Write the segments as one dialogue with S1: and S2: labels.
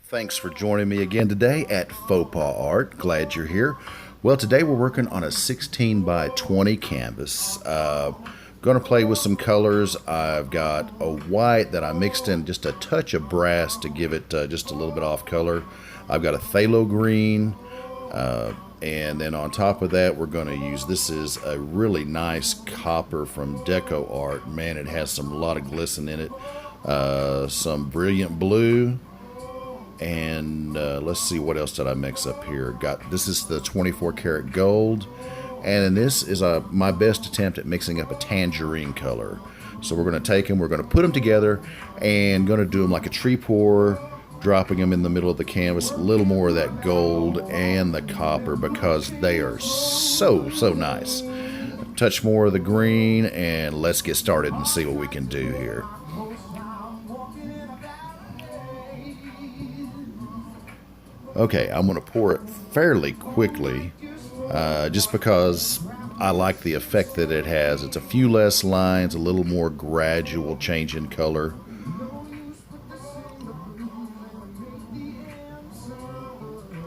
S1: Thanks for joining me again today at Faux Pas Art. Glad you're here. Well, today we're working on a 16 by 20 canvas. Going to play with some colors. I've got a white that I mixed in just a touch of brass to give it just a little bit off color. I've got a phthalo green, and then on top of that we're going to use, this is a really nice copper from Deco Art. Man, it has a lot of glisten in it. Some brilliant blue. And let's see, what else did I mix up here? This is the 24 karat gold, and this is my best attempt at mixing up a tangerine color. So we're going to take them, we're going to put them together, and going to do them like a tree pour, dropping them in the middle of the canvas. A little more of that gold and the copper because they are so nice. Touch more of the green, and let's get started and see what we can do here. Okay, I'm going to pour it fairly quickly, just because I like the effect that it has. It's a few less lines, a little more gradual change in color.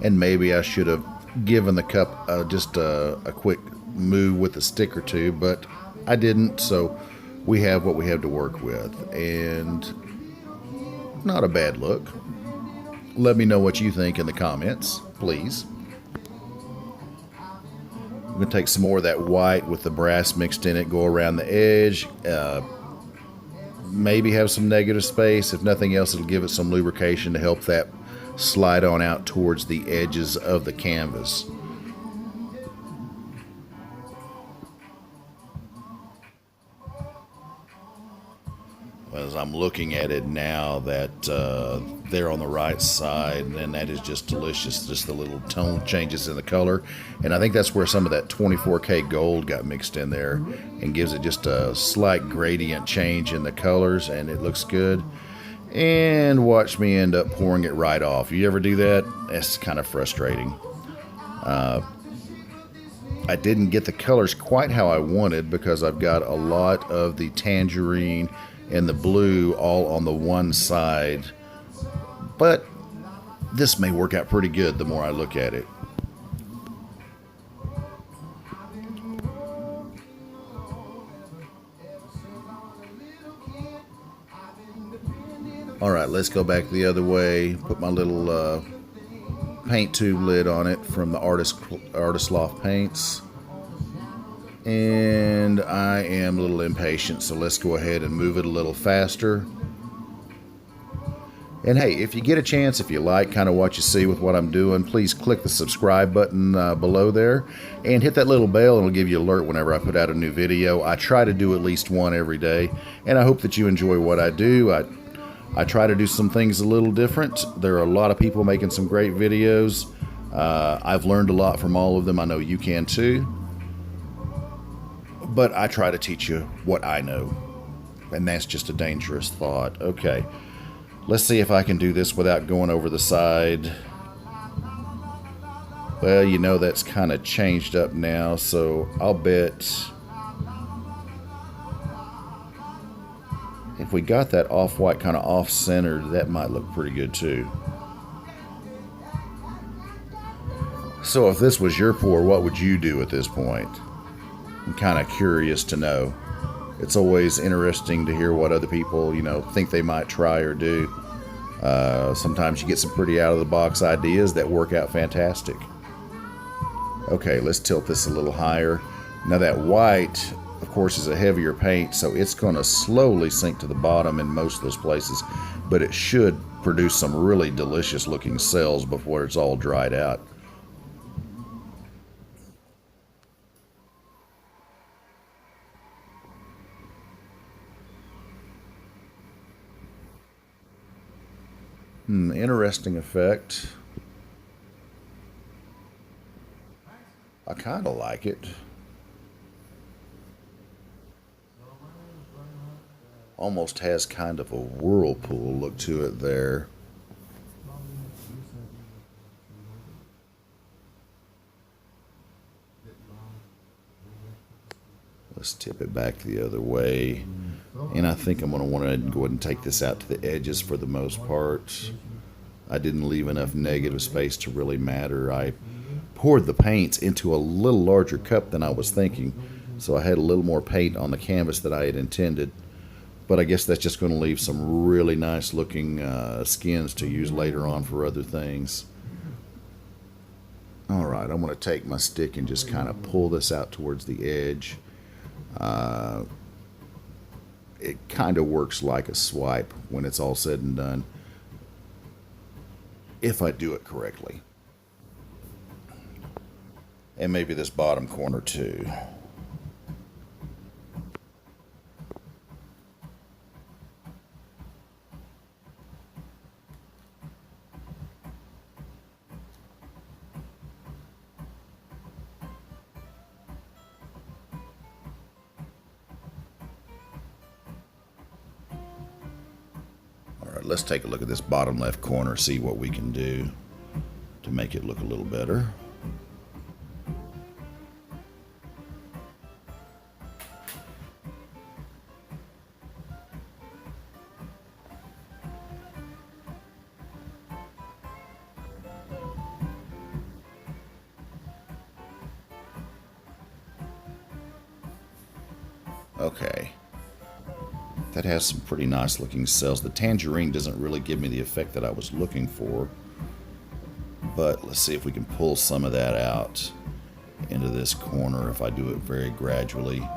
S1: And maybe I should have given the cup just a quick move with a stick or two, but I didn't, so we have what we have to work with. And not a bad look. Let me know what you think in the comments, please. I'm going to take some more of that white with the brass mixed in it, go around the edge, maybe have some negative space. If nothing else, it'll give it some lubrication to help that slide on out towards the edges of the canvas. As I'm looking at it now, that they're on the right side, and that is just delicious. Just the little tone changes in the color, and I think that's where some of that 24K gold got mixed in there and gives it just a slight gradient change in the colors, and it looks good. And watch me end up pouring it right off. You ever do that? That's kind of frustrating. I didn't get the colors quite how I wanted because I've got a lot of the tangerine and the blue all on the one side, but this may work out pretty good the more I look at it. Alright, let's go back the other way, put my little paint tube lid on it from the Artist Loft Paints. And I am a little impatient, so let's go ahead and move it a little faster. And hey, if you get a chance, if you like kind of what you see with what I'm doing, please click the subscribe button below there and hit that little bell, and it'll give you an alert whenever I put out a new video. I try to do at least one every day, and I hope that you enjoy what I do. I try to do some things a little different. There are a lot of people making some great videos. I've learned a lot from all of them. I know you can too. But I try to teach you what I know, and that's just a dangerous thought. Okay, let's see if I can do this without going over the side. Well, you know, that's kind of changed up now, so I'll bet if we got that off-white kind of off-centered, that might look pretty good too. So if this was your pour, what would you do at this point? I'm kind of curious to know. It's always interesting to hear what other people, think they might try or do. Sometimes you get some pretty out-of-the-box ideas that work out fantastic. Okay, let's tilt this a little higher. Now that white, of course, is a heavier paint, so it's going to slowly sink to the bottom in most of those places, but it should produce some really delicious-looking cells before it's all dried out. Interesting effect. I kind of like it. Almost has kind of a whirlpool look to it there. Let's tip it back the other way. And I think I'm going to want to go ahead and take this out to the edges for the most part. I didn't leave enough negative space to really matter. I poured the paints into a little larger cup than I was thinking, so I had a little more paint on the canvas than I had intended. But I guess that's just going to leave some really nice looking skins to use later on for other things. Alright, I'm going to take my stick and just kind of pull this out towards the edge. It kind of works like a swipe when it's all said and done, if I do it correctly. And maybe this bottom corner too. Alright, let's take a look at this bottom left corner, see what we can do to make it look a little better. Okay, that has some pretty nice looking cells. The tangerine doesn't really give me the effect that I was looking for, but let's see if we can pull some of that out into this corner if I do it very gradually.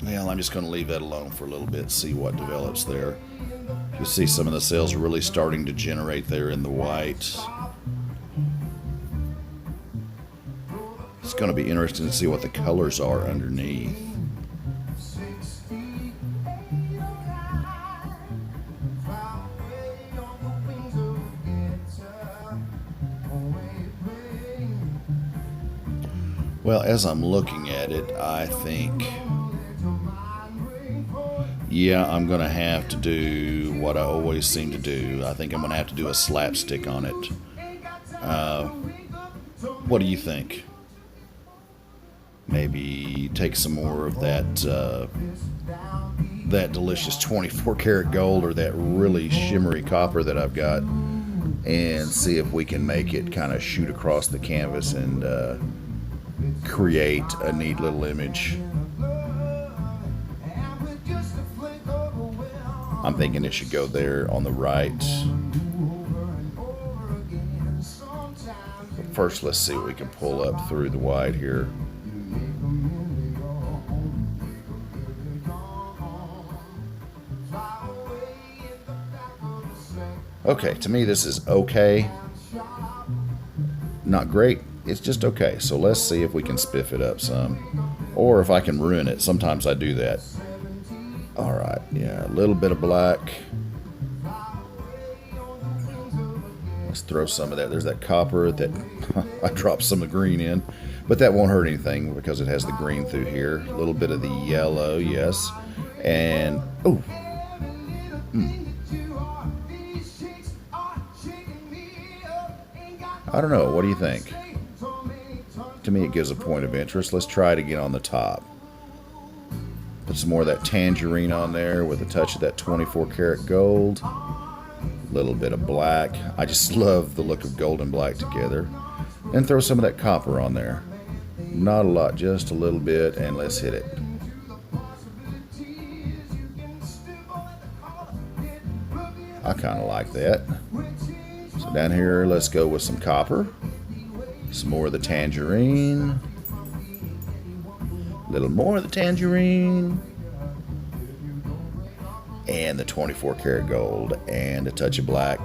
S1: Well, I'm just going to leave that alone for a little bit, see what develops there. You see some of the cells are really starting to generate there in the white. It's going to be interesting to see what the colors are underneath. Well, as I'm looking at it, I think, yeah, I'm going to have to do what I always seem to do. I think I'm going to have to do a slapstick on it. What do you think? Maybe take some more of that that delicious 24 karat gold or that really shimmery copper that I've got, and see if we can make it kind of shoot across the canvas and create a neat little image. I'm thinking it should go there on the right. But first, let's see what we can pull up through the white here. Okay, to me this is okay. Not great, it's just okay. So let's see if we can spiff it up some, or if I can ruin it. Sometimes I do that. Alright, yeah, a little bit of black. Let's throw some of that. There's that copper that I dropped some of the green in, but that won't hurt anything because it has the green through here. A little bit of the yellow, yes. And, oh, I don't know, what do you think? To me it gives a point of interest. Let's try it again on the top. Put some more of that tangerine on there with a touch of that 24 karat gold. A little bit of black. I just love the look of gold and black together. And throw some of that copper on there. Not a lot, just a little bit, and let's hit it. I kind of like that. So down here, let's go with some copper. Some more of the tangerine. A little more of the tangerine. And the 24 karat gold. And a touch of black.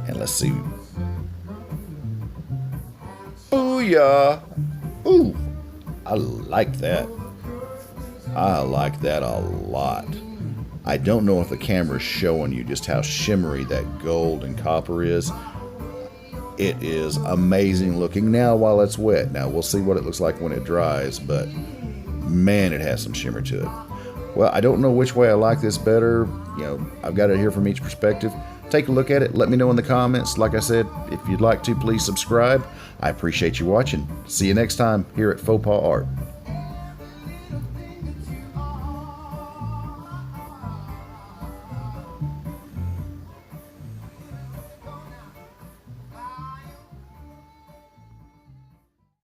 S1: And let's see. Booyah! Ooh, I like that. I like that a lot. I don't know if the camera's showing you just how shimmery that gold and copper is. It is amazing looking now while it's wet. Now we'll see what it looks like when it dries, but man, it has some shimmer to it. Well, I don't know which way I like this better. You know, I've got it here from each perspective. Take a look at it. Let me know in the comments. Like I said, if you'd like to, please subscribe. I appreciate you watching. See you next time here at Faux Pas Art.